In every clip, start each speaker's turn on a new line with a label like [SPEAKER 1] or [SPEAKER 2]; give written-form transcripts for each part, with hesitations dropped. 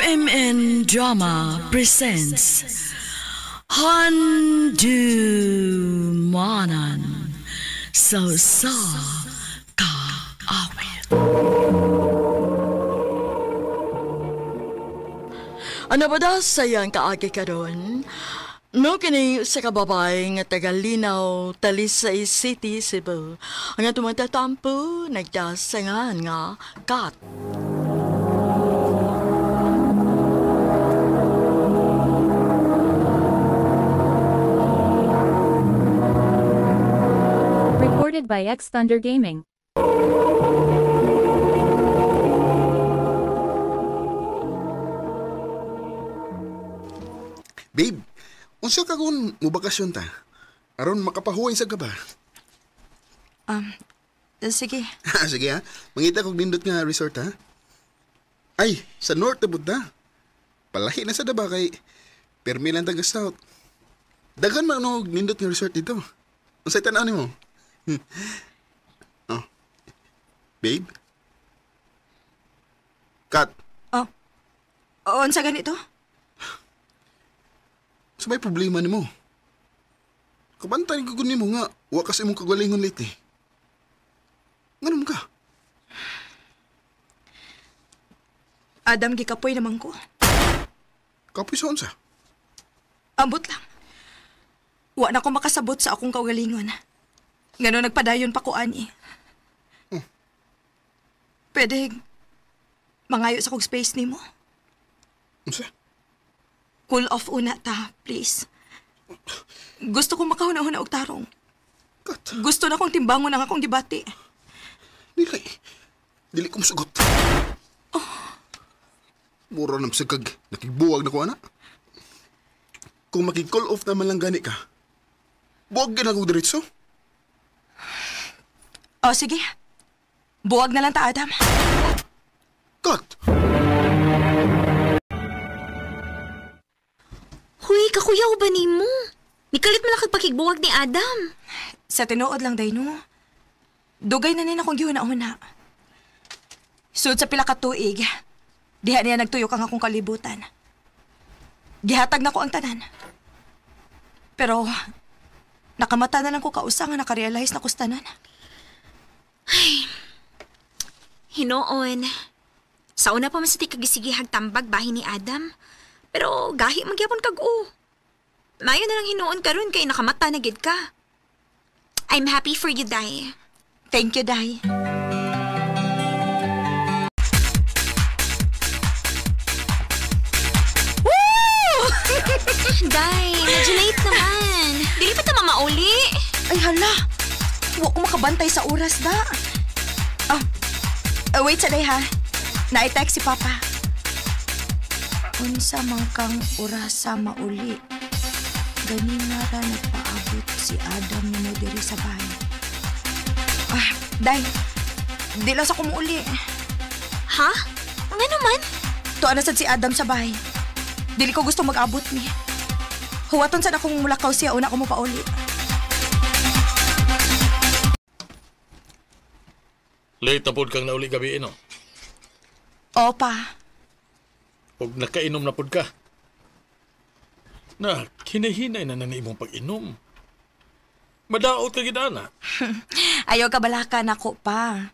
[SPEAKER 1] RMN Drama presents Handumanan So Ka Awit. Ano ba daw sayang kaagi ka doon? No kini sa kababay nga taga Linaw, Talisay City, Cebu. Ang tumatatampo, nagdasangan nga kat.
[SPEAKER 2] Recorded by X Thunder Gaming.
[SPEAKER 3] Babe, unsa ka kung mubakasyon ta? Aron makapahuway sa gaba.
[SPEAKER 4] Sige.
[SPEAKER 3] Sige ha, mangita kong nindot nga resort ha. Ay, sa north na budda. Palahi na sa daba kay permi lang taga south. Dagan man ano nindot nga resort dito. Unsay tan-aw nimo? Oh. Babe? Kat,
[SPEAKER 4] Unsa ganito?
[SPEAKER 3] sa may problema nimo? Kabantay ko nimo nga wakas imong kagalingon lately. Nganom ka?
[SPEAKER 4] Adam, gikapoy naman ko.
[SPEAKER 3] Kapoy sa unsa?
[SPEAKER 4] Ambot lang. Wa na ko makasabot sa akong kaugalingon. Ngano nagpadayon pa ko ani. Pwede mangayo sa kong space nimo.
[SPEAKER 3] Unsa?
[SPEAKER 4] Cool off una ta, please. Gusto kong makahuna-huna og tarong.
[SPEAKER 3] Kat,
[SPEAKER 4] Gusto na kong timbangon ang akong gibati.
[SPEAKER 3] dili ko masugot. Mura na masagkag, nakigbuwag na ko ana. Kung makig-call off naman lang gani ka, buwag ka na kong diretso.
[SPEAKER 4] Sige. Buwag na lang ta, Adam.
[SPEAKER 3] Kat!
[SPEAKER 5] Huy, kakuyaw ba ni mo? Nikalit mo lang kagpakigbuwag ni Adam.
[SPEAKER 4] Sa tinuod lang, Dayno. Dugay na nin akong gihuna-huna. Sud sa pila ka tuig, diha niya nagtuyok ang akong kalibutan. Gihatag na ko ang tanan. Pero, nakamata na lang ko kausa nga nakarealize na kustanan.
[SPEAKER 5] Hinoon. Sa una pa masati kagisigihag tambag bahin ni Adam. Pero gahi magyapon kag-o. Mayo na lang hinoon karon kay nakamata na gid ka. I'm happy for you, Day.
[SPEAKER 4] Thank you, Day.
[SPEAKER 5] Day, medyo late naman. Dili pa ta mamauli.
[SPEAKER 4] Ay, hala. Wa ko makabantay sa oras, da. Wait sa day, ha. Na-text si Papa. Unsa man kang orasa mauli. Ganina ra nagpaabot si Adam ni mo diri sa bahay. Day. Di lang sa kumuuli.
[SPEAKER 5] Ha? Nga naman?
[SPEAKER 4] Tuwa na sad si Adam sa bahay. Dili ko gusto mag-abot ni. Huwaton sad akong mulakaw siya una ko mo pauli.
[SPEAKER 6] Late na pod kang nauli gabi, no?
[SPEAKER 4] Opa.
[SPEAKER 6] Huwag nakainom na pod ka. Na, hinahinay na imong pag-inom. Madaot ka gidana.
[SPEAKER 4] Ayaw ka balaka na ko pa.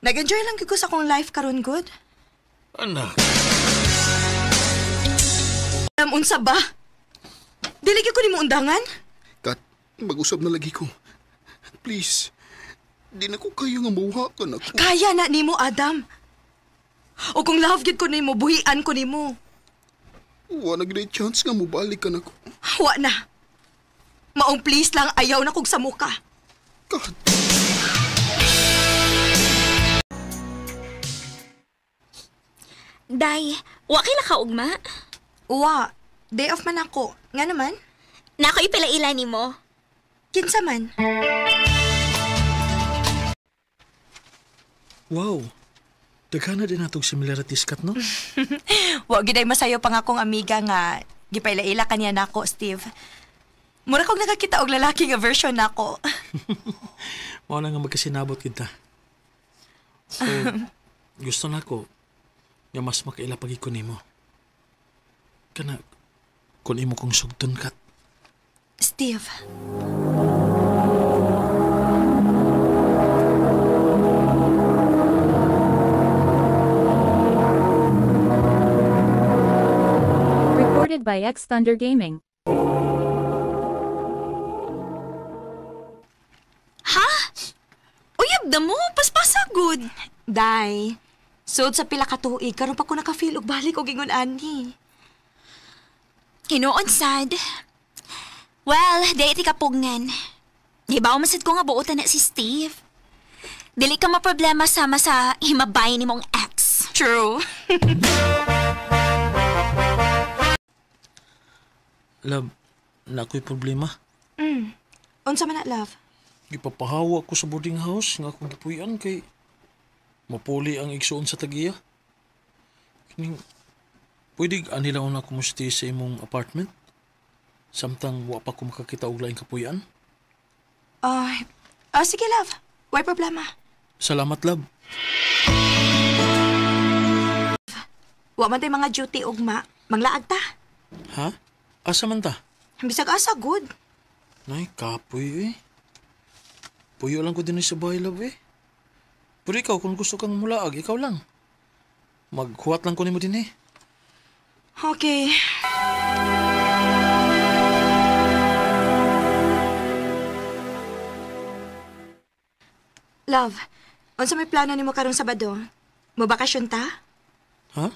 [SPEAKER 4] Nag-enjoy lang ko sa akong life karon good.
[SPEAKER 6] Anak,
[SPEAKER 4] Unsa ba? Dili ko ni mo undangan?
[SPEAKER 3] Kat, mag-usap na lagi ko. Please, di na ko kayo nga mauhakan ako.
[SPEAKER 4] Kaya na nimo, Adam. O kung love gid ko nimo, buhian ko nimo.
[SPEAKER 3] Wa na gid chance nga mobalik ka na ko.
[SPEAKER 4] Wa na. Maong please lang, ayaw na kog sa muka.
[SPEAKER 3] Kat,
[SPEAKER 5] Day, wa kay ka ugma?
[SPEAKER 4] Wa, day off man ako. Nga naman?
[SPEAKER 5] Nako ipalaila nimo.
[SPEAKER 4] Kinsa man?
[SPEAKER 6] wow. Daghana din natong similarities kat, no?
[SPEAKER 4] Wa gid ay masayo pang akong amiga nga gipaila-ila kaniya nako, Steve. Mura kong nakakita og lalaki nga version nako.
[SPEAKER 6] Mao na nga magkasinabot kita. So, gusto na ko nga mas makaila pagiko nimo. Kana, kung imo kong sugton kat.
[SPEAKER 4] Steve,
[SPEAKER 2] Recorded by X Thunder Gaming.
[SPEAKER 5] Ha? Uyab na mo, paspasagod.
[SPEAKER 4] day. Sud sa pila ka tuig, karon pa ko naka-feel og balik og ingon ani.
[SPEAKER 5] Hinuon sad. Well, di iti kapugngan. Di ba umasad ko nga buotan na si Steve? Dili ka maproblema sama sa himabay ni mong ex.
[SPEAKER 4] True.
[SPEAKER 6] Love, na ako'y problema.
[SPEAKER 4] Unsa man na, love?
[SPEAKER 6] Gipapahawa ko sa boarding house nga akong gipuy-an kay mapuli ang igsuon sa tagiya. Kining, pwede anilaon ako mo stay sa imong apartment? Samtang wa pa ko makakita og laing kapuy-an?
[SPEAKER 4] Sige, love. Why problema?
[SPEAKER 6] Salamat, love.
[SPEAKER 4] Wa man tay mga duty ugma. Manglaag ta.
[SPEAKER 6] Ha? Asa man ta?
[SPEAKER 4] Bisag asa, good.
[SPEAKER 6] Nay, kapoy eh. Puyo lang ko din sa bahay, love eh. Pero ikaw, kung gusto kang mulaag, ikaw lang. Maghuwat lang ko nimo din eh.
[SPEAKER 4] Okay. Love, unsa may plano nimo karong Sabado? Mobakasyon ta?
[SPEAKER 6] Ha?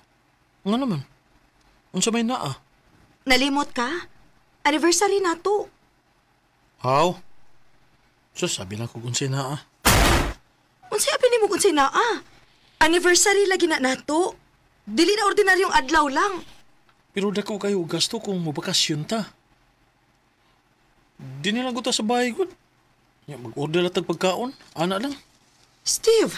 [SPEAKER 6] Nga naman. Unsa may naa?
[SPEAKER 4] Nalimot ka? Anniversary na to.
[SPEAKER 6] How? So, sabi lang ko kung sinaa.
[SPEAKER 4] Unsay apil nimo kun say naa? Anniversary lagi na nato. Dili na ordinaryong adlaw lang.
[SPEAKER 6] Pero dako kayo gasto kung mabakasyon ta. Di nilang guta sa bahay ko. Mag-order lang tag pagkaon. Ana lang.
[SPEAKER 4] Steve.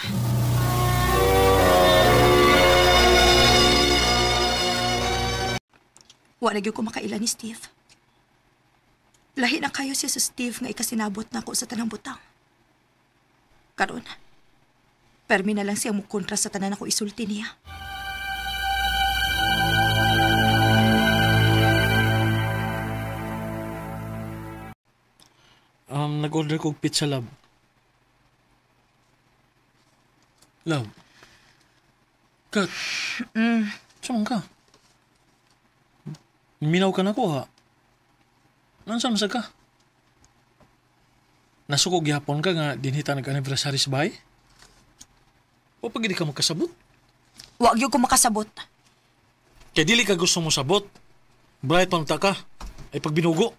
[SPEAKER 4] Wa na gyud ko makaila ni Steve. Lahi na kayo siya sa Steve nga ikasinabot na ko sa tanang butang. Karon, permi na lang siya mo kontra sa tanan ako isulti niya.
[SPEAKER 6] Nag-order ko pizza, love. Love. Kat. Saan ka? Minaw ka na ko, ha? Nansan masag ka? Nasukog yapon ka nga dinhita nag-anniversary sa bahay? O pag hindi ka magkasabot?
[SPEAKER 4] Wa gyud ko makasabot.
[SPEAKER 6] Kaya dili ka gusto mo sabot. Bright pang ka. Ay pag binugo.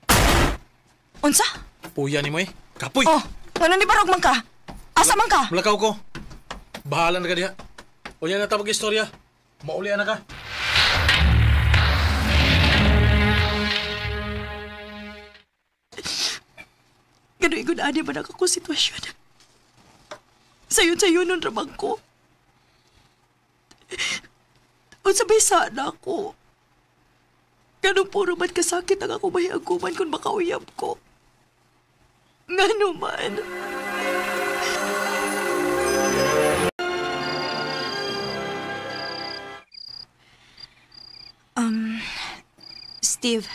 [SPEAKER 4] Unsa?
[SPEAKER 6] Puya ni mo eh. Kapoy!
[SPEAKER 4] Oh, ngano ni barog man ka? Asa man ka?
[SPEAKER 6] Malakaw ko. Bahala na ka diha. O yan na tapag istorya. Maulian na ka.
[SPEAKER 4] Gano'y gunaan ba na ako sitwasyon? Sayon nun ramang ko. O sabay sana ako. Ganong puro man kasakit ang ako mahiaguman kung makauyab ko. Ngano man. Steve,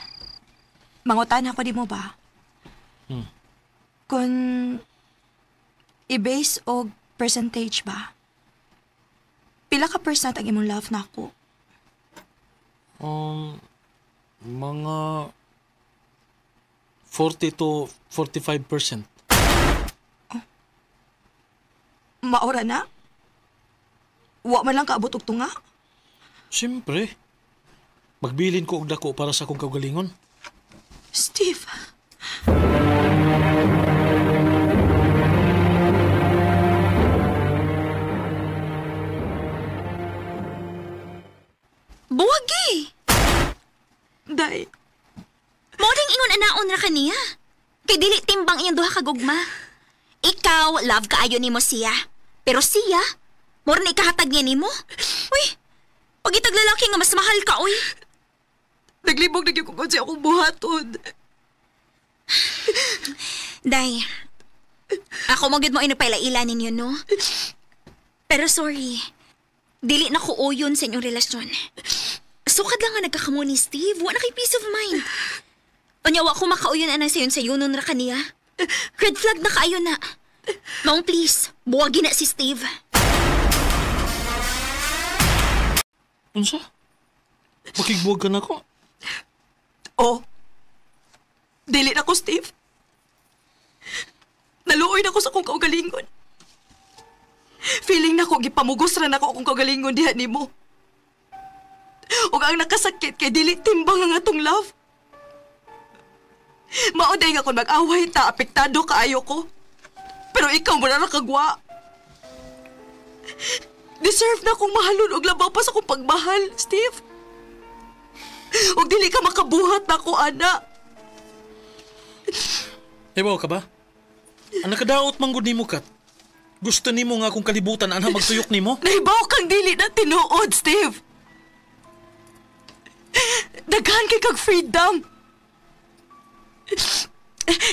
[SPEAKER 4] mangutan ako di mo ba? Kung i-base o percentage ba? Pila ka percent ang imong love na ako?
[SPEAKER 6] Mga 40 to 45%.
[SPEAKER 4] Maura na? Wa man lang kaabot og tunga?
[SPEAKER 6] Siyempre. Magbilin ko og dako para sa akong kaugalingon.
[SPEAKER 4] Steve.
[SPEAKER 5] Buwagi!
[SPEAKER 4] Day,
[SPEAKER 5] Modeng ingon anaon ra kaniya. Kay dili timbang iyang duha ka gugma. Ikaw, love kaayo nimo siya. Pero siya, more na ikahatag niya nimo. Uy, pag itag lalaki nga mas mahal ka, uy.
[SPEAKER 4] naglibog na gyud ko sa akong buhaton.
[SPEAKER 5] Day, ako magid mo inupaila-ila ninyo, no? Pero sorry, dili na ko uyon sa inyong relasyon. Sukad lang nga nagkakamo ni Steve. Wa na kay peace of mind. Onyawa ko makauyon anang sayon nun ra kaniya. Red flag na kaayo na. Maong please, buwagi na si Steve.
[SPEAKER 6] Unsa? Makigbuwag ka na ko?
[SPEAKER 4] Oh. Dili na ko, Steve. Naluoy na ko sa kong kaugalingon. Feeling na ko, gipamugos ra na ko akong kaugalingon diha nimo. Ug ang nakasakit kay dili timbang ang atong love. Mauday nga kung mag-away ta, apektado kaayo ko. Pero ikaw mo na nakagwa. Deserve na akong mahalon og labaw pa sa akong pagmahal, Steve. Ug dili ka makabuhat na ako, ana.
[SPEAKER 6] Ebaw ka ba? Ang nakadaot man gud nimo kat. Gusto nimo nga akong kalibutan anha magtuyok nimo?
[SPEAKER 4] Nahibaw kang dili na tinuod, Steve. Daghan kay kag freedom.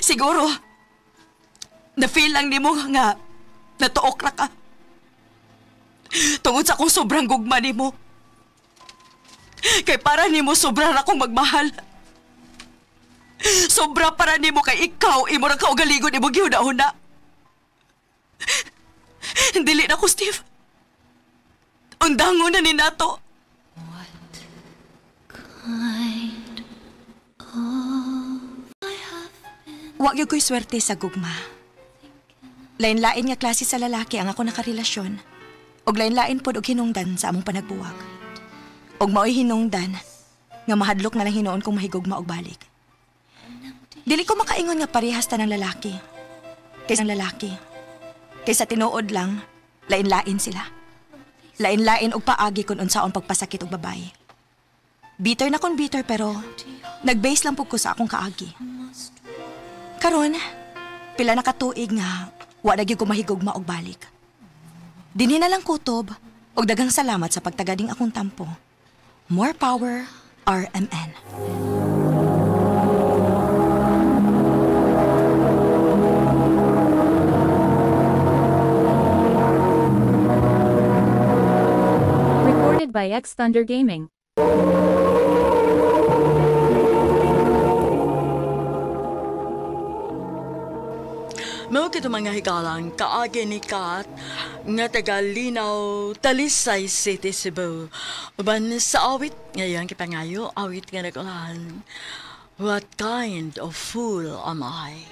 [SPEAKER 4] Siguro, na-feel lang nimo nga natuok ra ka. Tungod sa akong sobrang gugma nimo. Kay para nimo sobra ra akong magmahal. Sobra para nimo kay ikaw imo ra kaugalingon imo gihuna-huna. Dili na ko, Steve. Undangon na ni nato. Wa gyud ko'y swerte sa gugma. Lain-lain nga klase sa lalaki ang ako nakarelasyon. Og lain-lain pod og hinungdan sa among panagbuwag. Og mao'y hinungdan nga mahadlok na lang hinuon kong mahigugma og balik. Dili ko makaingon nga parehas ta ng lalaki. Kaysa tinuod lang, lain-lain sila. Lain-lain og paagi kun unsaon pagpasakit og babae. Bitter na kon bitter pero nag-base lang pug ko sa akong kaagi. Karon, pila na katuig nga wa na gyud ko mahigugma og balik. Dinhi na lang kutob og daghang salamat sa pagtagading akong tampo. More power, RMN.
[SPEAKER 2] Recorded by X Thunder Gaming.
[SPEAKER 1] Mao kito mga hikalang kaagi ni Kat nga taga Linaw, Talisay City, Cebu. Uban sa awit ngayon kipangayo, awit nga nagulahan. What kind of fool am I?